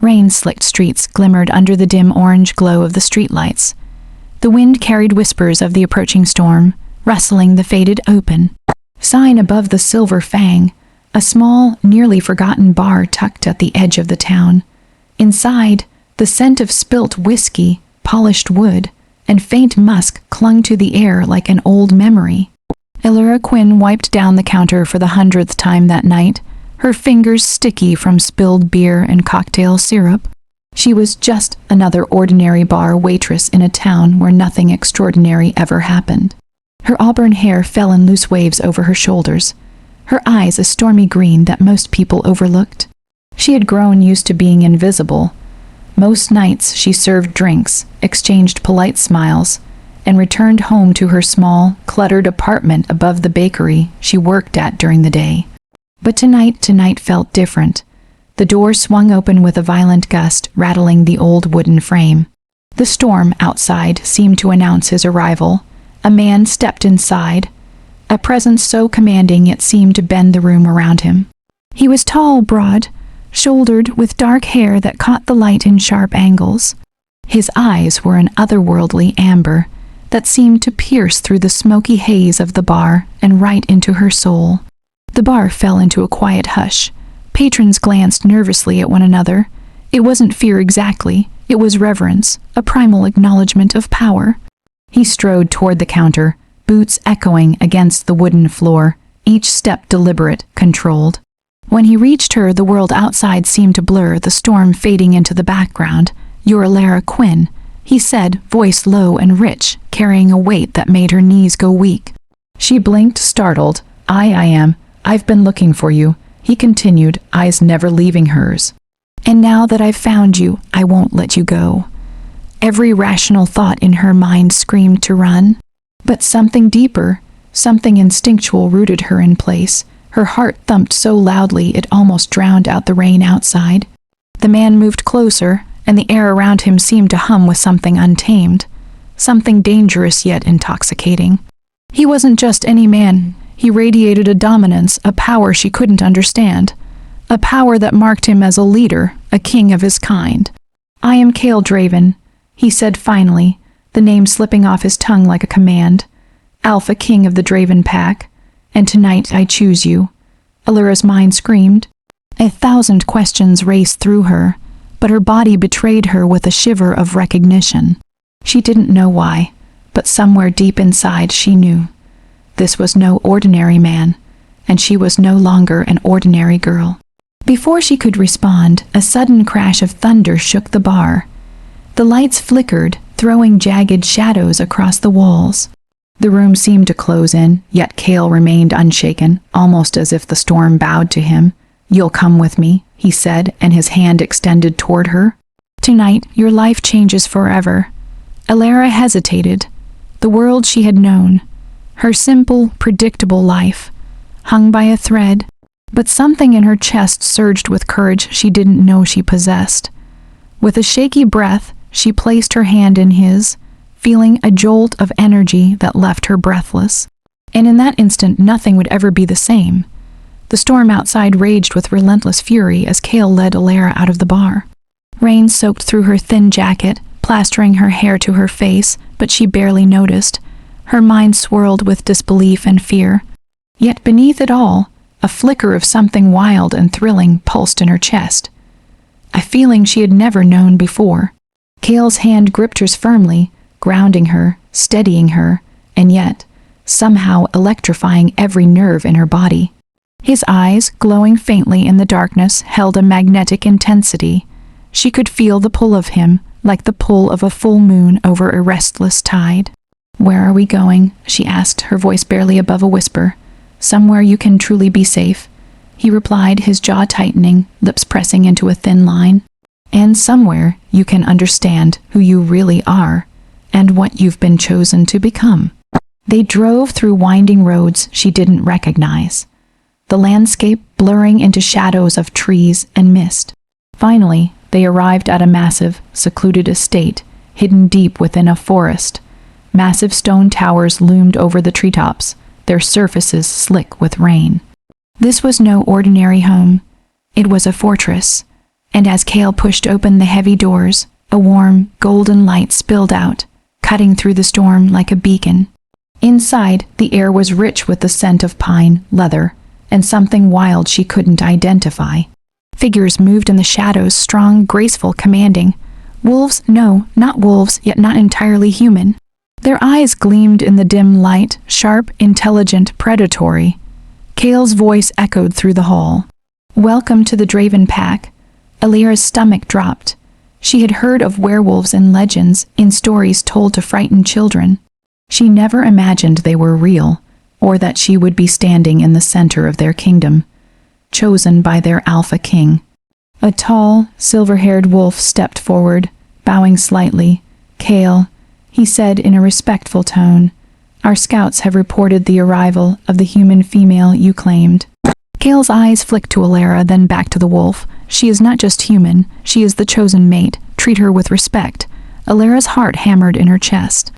Rain-slicked streets glimmered under the dim orange glow of the streetlights. The wind carried whispers of the approaching storm, rustling the faded open. Sign above the Silver Fang, a small, nearly forgotten bar tucked at the edge of the town. Inside, the scent of spilt whiskey, polished wood, and faint musk clung to the air like an old memory. Elira Quinn wiped down the counter for the 100th time that night, her fingers sticky from spilled beer and cocktail syrup. She was just another ordinary bar waitress in a town where nothing extraordinary ever happened. Her auburn hair fell in loose waves over her shoulders, her eyes a stormy green that most people overlooked. She had grown used to being invisible. Most nights she served drinks, exchanged polite smiles, and returned home to her small, cluttered apartment above the bakery she worked at during the day. But tonight felt different. The door swung open with a violent gust, rattling the old wooden frame. The storm outside seemed to announce his arrival. A man stepped inside, a presence so commanding it seemed to bend the room around him. He was tall, broad, shouldered, with dark hair that caught the light in sharp angles. His eyes were an otherworldly amber that seemed to pierce through the smoky haze of the bar and right into her soul. The bar fell into a quiet hush. Patrons glanced nervously at one another. It wasn't fear exactly, it was reverence, a primal acknowledgement of power. He strode toward the counter, boots echoing against the wooden floor, each step deliberate, controlled. When he reached her, the world outside seemed to blur, the storm fading into the background. "You're Elira Quinn," he said, voice low and rich, carrying a weight that made her knees go weak. She blinked, startled. I am. I've been looking for you," he continued, eyes never leaving hers. "And now that I've found you, I won't let you go." Every rational thought in her mind screamed to run. But something deeper, something instinctual rooted her in place. Her heart thumped so loudly it almost drowned out the rain outside. The man moved closer, and the air around him seemed to hum with something untamed, something dangerous yet intoxicating. He wasn't just any man. He radiated a dominance, a power she couldn't understand, a power that marked him as a leader, a king of his kind. "I am Cale Draven," he said finally, the name slipping off his tongue like a command. "Alpha King of the Draven Pack, and tonight I choose you." Elira's mind screamed. 1,000 questions raced through her, but her body betrayed her with a shiver of recognition. She didn't know why, but somewhere deep inside she knew. This was no ordinary man, and she was no longer an ordinary girl. Before she could respond, a sudden crash of thunder shook the bar. The lights flickered, throwing jagged shadows across the walls. The room seemed to close in, yet Cale remained unshaken, almost as if the storm bowed to him. "You'll come with me," he said, and his hand extended toward her. "Tonight, your life changes forever." Elira hesitated. The world she had known, her simple, predictable life, hung by a thread, but something in her chest surged with courage she didn't know she possessed. With a shaky breath, she placed her hand in his, feeling a jolt of energy that left her breathless. And in that instant, nothing would ever be the same. The storm outside raged with relentless fury as Cale led Elira out of the bar. Rain soaked through her thin jacket, plastering her hair to her face, but she barely noticed. Her mind swirled with disbelief and fear. Yet beneath it all, a flicker of something wild and thrilling pulsed in her chest. A feeling she had never known before. Cale's hand gripped hers firmly, grounding her, steadying her, and yet, somehow electrifying every nerve in her body. His eyes, glowing faintly in the darkness, held a magnetic intensity. She could feel the pull of him, like the pull of a full moon over a restless tide. "Where are we going?" she asked, her voice barely above a whisper. "Somewhere you can truly be safe," he replied, his jaw tightening, lips pressing into a thin line. "And somewhere you can understand who you really are, and what you've been chosen to become." They drove through winding roads she didn't recognize, the landscape blurring into shadows of trees and mist. Finally, they arrived at a massive, secluded estate, hidden deep within a forest. Massive stone towers loomed over the treetops, their surfaces slick with rain. This was no ordinary home. It was a fortress, and as Kale pushed open the heavy doors, a warm, golden light spilled out, cutting through the storm like a beacon. Inside, the air was rich with the scent of pine, leather, and something wild she couldn't identify. Figures moved in the shadows, strong, graceful, commanding. Wolves? No, not wolves, yet not entirely human. Their eyes gleamed in the dim light, sharp, intelligent, predatory. Kale's voice echoed through the hall. "Welcome to the Draven Pack." Alira's stomach dropped. She had heard of werewolves in legends, in stories told to frighten children. She never imagined they were real, or that she would be standing in the center of their kingdom, chosen by their alpha king. A tall, silver-haired wolf stepped forward, bowing slightly. "Kale," he said in a respectful tone, "our scouts have reported the arrival of the human female you claimed." Kale's eyes flicked to Alira, then back to the wolf. "She is not just human, she is the chosen mate. Treat her with respect." Alira's heart hammered in her chest.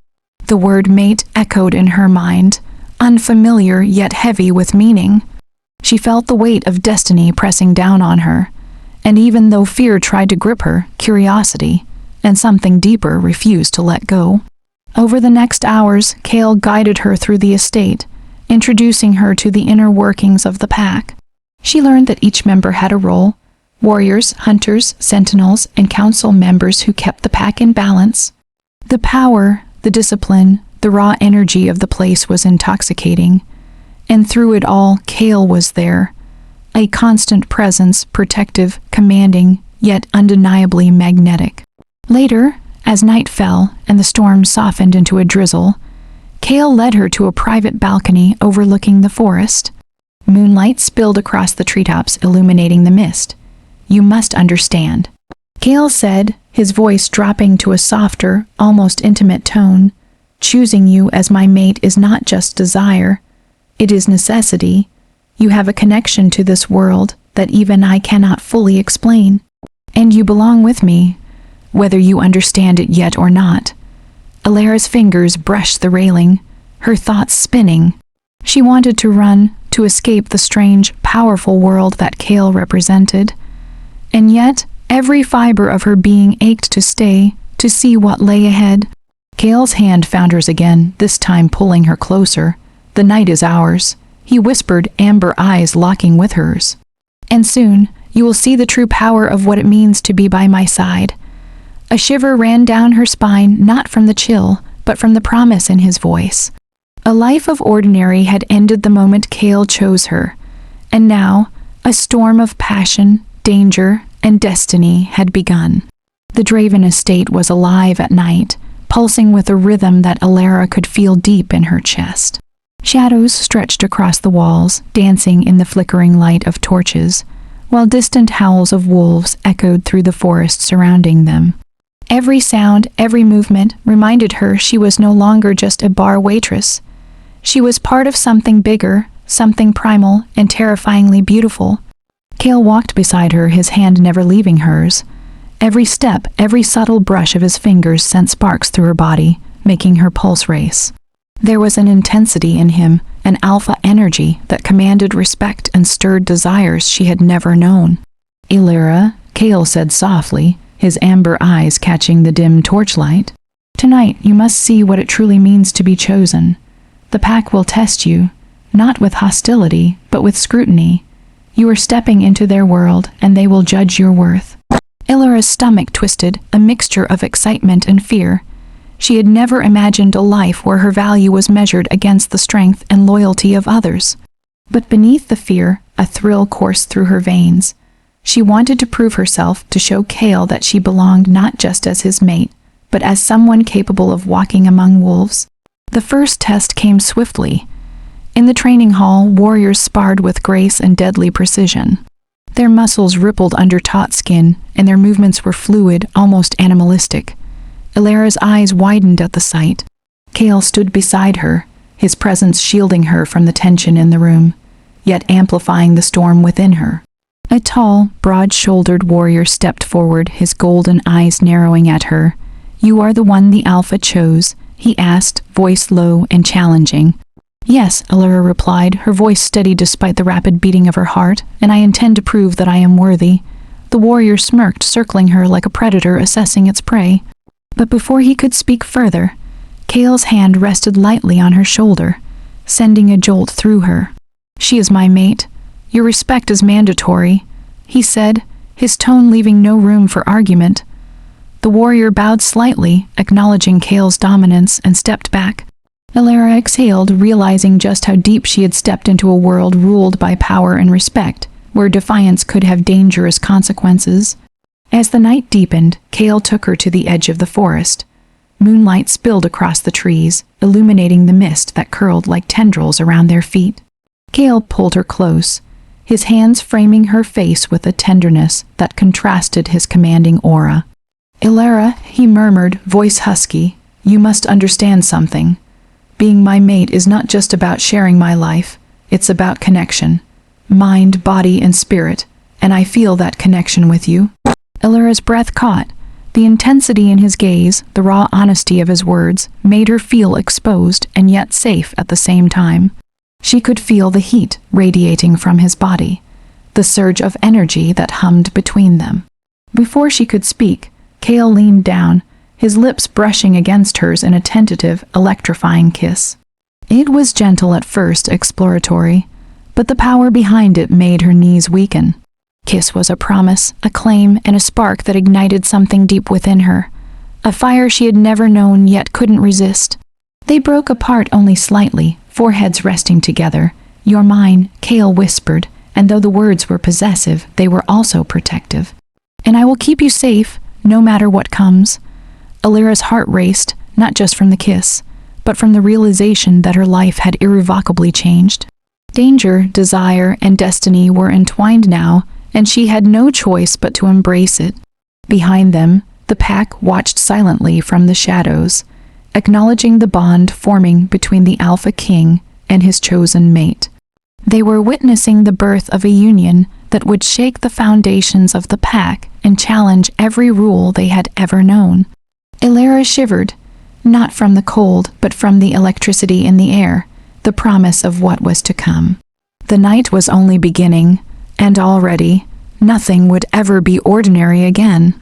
The word mate echoed in her mind, unfamiliar yet heavy with meaning. She felt the weight of destiny pressing down on her, and even though fear tried to grip her, curiosity, and something deeper, refused to let go. Over the next hours, Kale guided her through the estate, introducing her to the inner workings of the pack. She learned that each member had a role: warriors, hunters, sentinels, and council members who kept the pack in balance. The power, the discipline, the raw energy of the place was intoxicating, and through it all, Kale was there. A constant presence, protective, commanding, yet undeniably magnetic. Later, as night fell and the storm softened into a drizzle, Kale led her to a private balcony overlooking the forest. Moonlight spilled across the treetops, illuminating the mist. "You must understand," Kale said, his voice dropping to a softer, almost intimate tone. "Choosing you as my mate is not just desire. It is necessity. You have a connection to this world that even I cannot fully explain. And you belong with me, whether you understand it yet or not." Alira's fingers brushed the railing, her thoughts spinning. She wanted to run, to escape the strange, powerful world that Kale represented. And yet, every fiber of her being ached to stay, to see what lay ahead. Kale's hand found hers again, this time pulling her closer. "The night is ours," he whispered, amber eyes locking with hers. "And soon, you will see the true power of what it means to be by my side." A shiver ran down her spine, not from the chill, but from the promise in his voice. A life of ordinary had ended the moment Kale chose her, and now, a storm of passion, danger, and destiny had begun. The Draven estate was alive at night, pulsing with a rhythm that Alira could feel deep in her chest. Shadows stretched across the walls, dancing in the flickering light of torches, while distant howls of wolves echoed through the forest surrounding them. Every sound, every movement reminded her she was no longer just a bar waitress. She was part of something bigger, something primal and terrifyingly beautiful. Kale walked beside her, his hand never leaving hers. Every step, every subtle brush of his fingers sent sparks through her body, making her pulse race. There was an intensity in him, an alpha energy that commanded respect and stirred desires she had never known. "Alira," Kale said softly, his amber eyes catching the dim torchlight. "Tonight you must see what it truly means to be chosen. The pack will test you, not with hostility, but with scrutiny. You are stepping into their world, and they will judge your worth." Alira's stomach twisted, a mixture of excitement and fear. She had never imagined a life where her value was measured against the strength and loyalty of others. But beneath the fear, a thrill coursed through her veins. She wanted to prove herself, to show Kale that she belonged not just as his mate, but as someone capable of walking among wolves. The first test came swiftly. In the training hall, warriors sparred with grace and deadly precision. Their muscles rippled under taut skin, and their movements were fluid, almost animalistic. Alira's eyes widened at the sight. Kale stood beside her, his presence shielding her from the tension in the room, yet amplifying the storm within her. A tall, broad-shouldered warrior stepped forward, his golden eyes narrowing at her. "You are the one the Alpha chose?" he asked, voice low and challenging. "Yes," Alira replied, her voice steady despite the rapid beating of her heart, "and I intend to prove that I am worthy." The warrior smirked, circling her like a predator assessing its prey. But before he could speak further, Kale's hand rested lightly on her shoulder, sending a jolt through her. "She is my mate. Your respect is mandatory," he said, his tone leaving no room for argument. The warrior bowed slightly, acknowledging Kale's dominance, and stepped back. Elara exhaled, realizing just how deep she had stepped into a world ruled by power and respect, where defiance could have dangerous consequences. As the night deepened, Kale took her to the edge of the forest. Moonlight spilled across the trees, illuminating the mist that curled like tendrils around their feet. Kale pulled her close, his hands framing her face with a tenderness that contrasted his commanding aura. "Elara," he murmured, voice husky, "you must understand something. Being my mate is not just about sharing my life, it's about connection. Mind, body, and spirit, and I feel that connection with you." Elara's breath caught. The intensity in his gaze, the raw honesty of his words, made her feel exposed and yet safe at the same time. She could feel the heat radiating from his body, the surge of energy that hummed between them. Before she could speak, Kale leaned down, his lips brushing against hers in a tentative, electrifying kiss. It was gentle at first, exploratory, but the power behind it made her knees weaken. Kiss was a promise, a claim, and a spark that ignited something deep within her, a fire she had never known yet couldn't resist. They broke apart only slightly, foreheads resting together. "You're mine," Kale whispered, and though the words were possessive, they were also protective. "And I will keep you safe, no matter what comes." Elara's heart raced, not just from the kiss, but from the realization that her life had irrevocably changed. Danger, desire, and destiny were entwined now, and she had no choice but to embrace it. Behind them, the pack watched silently from the shadows, acknowledging the bond forming between the Alpha King and his chosen mate. They were witnessing the birth of a union that would shake the foundations of the pack and challenge every rule they had ever known. Elara shivered, not from the cold, but from the electricity in the air, the promise of what was to come. The night was only beginning, and already, nothing would ever be ordinary again.